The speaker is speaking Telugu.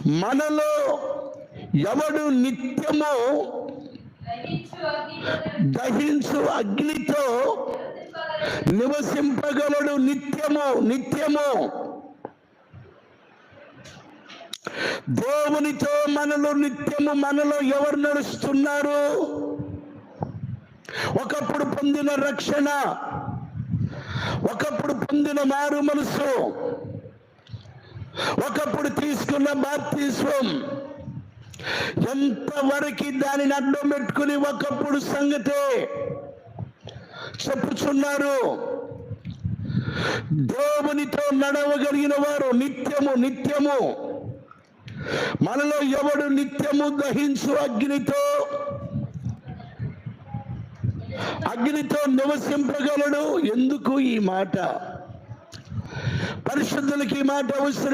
మనలో ఎవడు నిత్యము దహించు అగ్నితో నివసింపగలడు. నిత్యము నిత్యము దేవునితో మనలో నిత్యము మనలో ఎవరు నడుస్తున్నారు? ఒకప్పుడు పొందిన రక్షణ, ఒకప్పుడు పొందిన మారు మనసు, ఒకప్పుడు తీసుకున్న బాప్తిస్మం, ఎంతవరకు దానిని అడ్డం పెట్టుకుని ఒకప్పుడు సంగతే చెప్పుచున్నారు. దేవునితో నడవగలిగిన వారు నిత్యము నిత్యము మనలో ఎవడు నిత్యము దహించు అగ్నితో నివసింపగలడు. ఎందుకు ఈ మాట? పరిశుద్ధులకి ఈ మాట అవసరం.